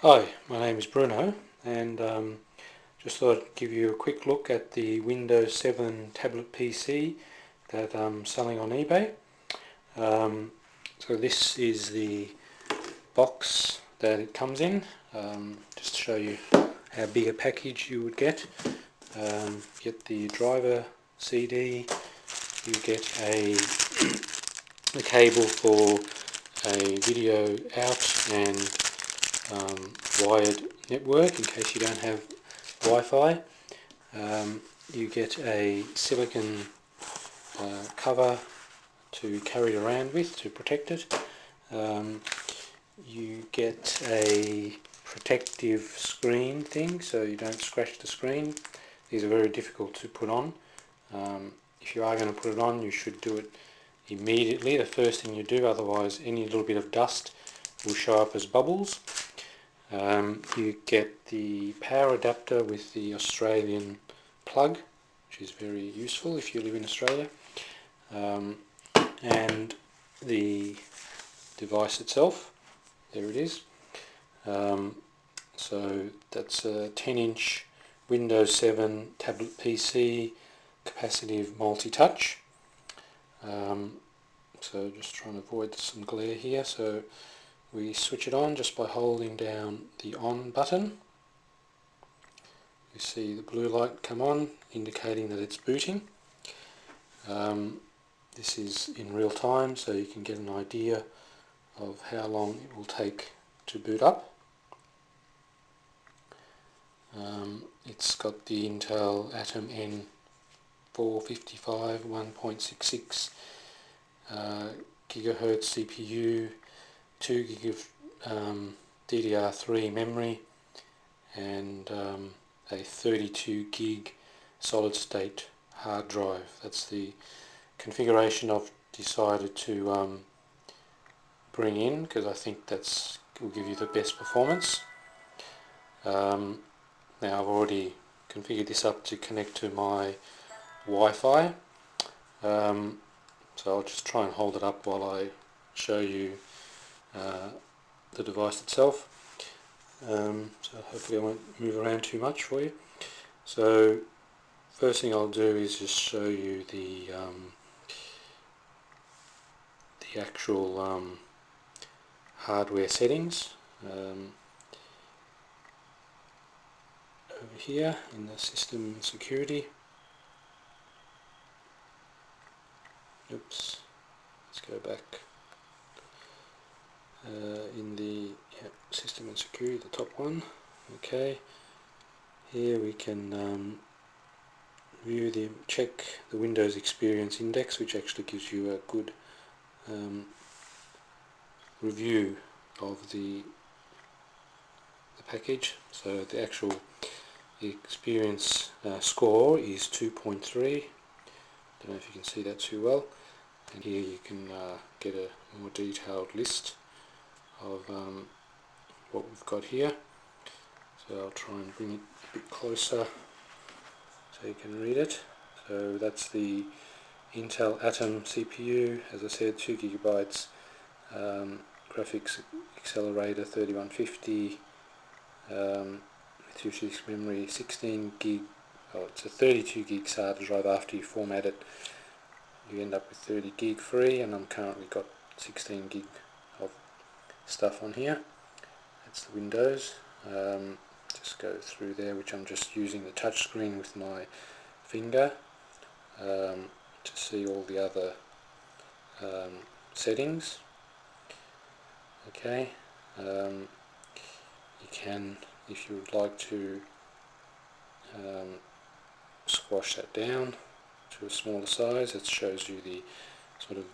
Hi, my name is Bruno, and just thought I'd give you a quick look at the Windows 7 tablet PC that I'm selling on eBay. So this is the box that it comes in, just to show you how big a package you would get. Get the driver CD, you get a cable for a video out and wired network in case you don't have Wi-Fi. You get a silicon cover to carry it around with to protect it. You get a protective screen thing so you don't scratch the screen. These are very difficult to put on. If you are going to put it on, you should do it immediately, the first thing you do, otherwise any little bit of dust will show up as bubbles. You get the power adapter with the Australian plug, which is very useful if you live in Australia, and the device itself. There it is. So that's a 10-inch Windows 7 tablet PC capacitive multi-touch. So just trying to avoid some glare here. So we switch it on just by holding down the on button. You see the blue light come on, indicating that it's booting. This is in real time, so you can get an idea of how long it will take to boot up. It's got the Intel Atom N455 1.66 gigahertz CPU, 2 gig of DDR3 memory, and a 32 gig solid state hard drive. That's the configuration I've decided to bring in because I think that will give you the best performance. Now I've already configured this up to connect to my Wi-Fi, so I'll just try and hold it up while I show you the device itself. So hopefully I won't move around too much for you. So first thing I'll do is just show you the actual hardware settings. Over here in the system security. Oops, let's go back. In the system and security, the top one. Okay, here we can check the Windows Experience Index, which actually gives you a good review of the package. So the actual experience score is 2.3. Don't know if you can see that too well. And here you can get a more detailed list of what we've got here. So I'll try and bring it a bit closer so you can read it. So that's the Intel Atom CPU, as I said, 2 gigabytes, graphics accelerator 3150, with 256 memory, 16 gig, it's a 32 gig SATA drive. After you format it, you end up with 30 gig free, and I'm currently got 16 gig of stuff on here. That's the Windows. Just go through there, which I'm just using the touch screen with my finger to see all the other settings. Okay, you can, if you would like to, squash that down to a smaller size. It shows you the sort of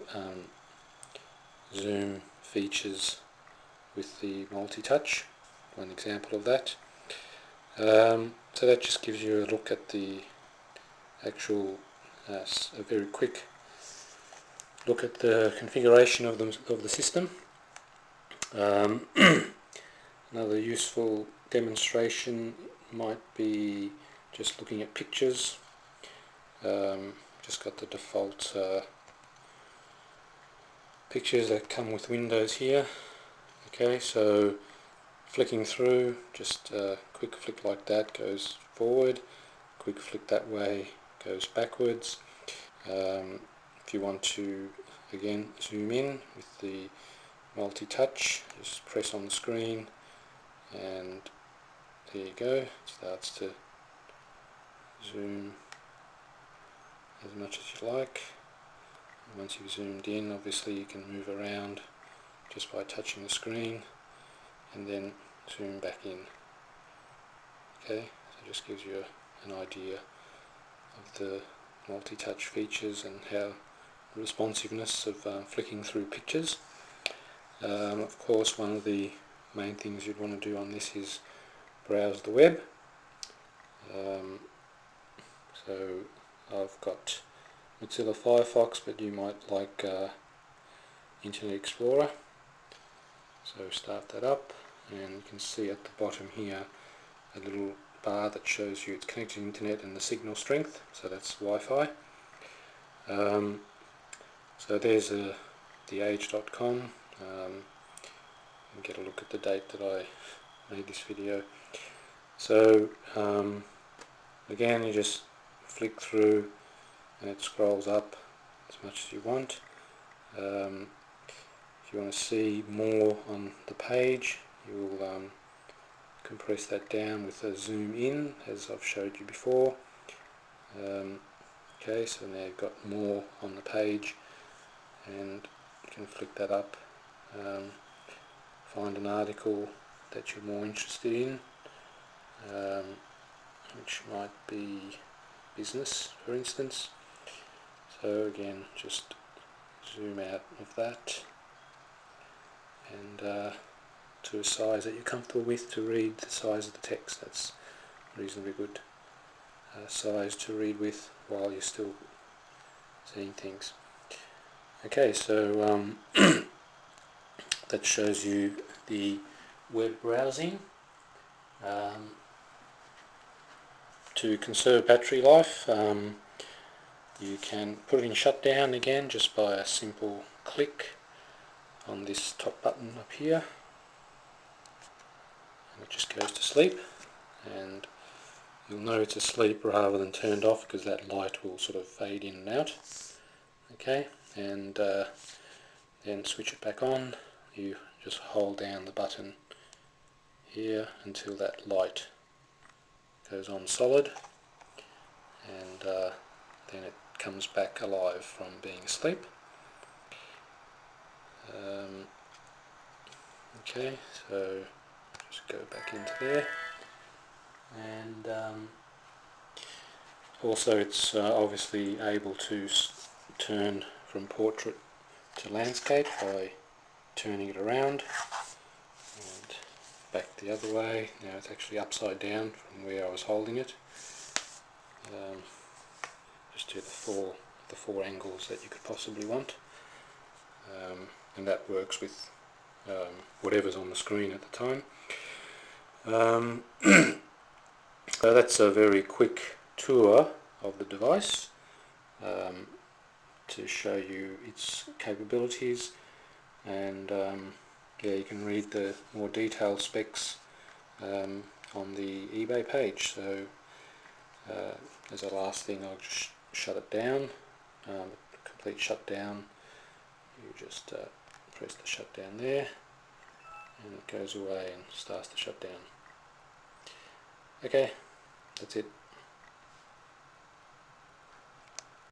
zoom features with the multi-touch. One example of that. So that just gives you a look at the actual, a very quick look at the configuration of the system. Another useful demonstration might be just looking at pictures. Just got the default pictures that come with Windows here. Okay, so flicking through, just a quick flick like that goes forward, quick flick that way goes backwards. If you want to again zoom in with the multi-touch, just press on the screen and there you go, it starts to zoom as much as you like. And once you've zoomed in, obviously you can move around just by touching the screen and then zoom back in. Okay, so it just gives you an idea of the multi-touch features and how the responsiveness of flicking through pictures. Of course, one of the main things you'd want to do on this is browse the web. So I've got Mozilla Firefox, but you might like Internet Explorer. So start that up, and you can see at the bottom here a little bar that shows you it's connected to internet and the signal strength, so that's Wi-Fi. So there's theage.com. And get a look at the date that I made this video. So again, you just flick through and it scrolls up as much as you want. If you want to see more on the page, you will compress that down with a zoom in, as I've showed you before. Okay, so now you've got more on the page, and you can flick that up, find an article that you're more interested in, which might be business, for instance. So again, just zoom out of that and to a size that you're comfortable with to read the size of the text. That's reasonably good size to read with while you're still seeing things. Okay, so that shows you the web browsing. To conserve battery life, you can put it in shutdown again just by a simple click on this top button up here, and it just goes to sleep, and you'll know it's asleep rather than turned off because that light will sort of fade in and out. Okay, and then switch it back on. You just hold down the button here until that light goes on solid, and then it comes back alive from being asleep. Okay, so just go back into there, and also it's obviously able to turn from portrait to landscape by turning it around and back the other way. Now it's actually upside down from where I was holding it. Just do the four angles that you could possibly want, and that works with whatever's on the screen at the time. So that's a very quick tour of the device to show you its capabilities, and yeah, you can read the more detailed specs on the eBay page. So as a last thing, I'll just shut it down. Complete shutdown, you just press the shutdown there, and it goes away and starts to shut down. Okay, that's it.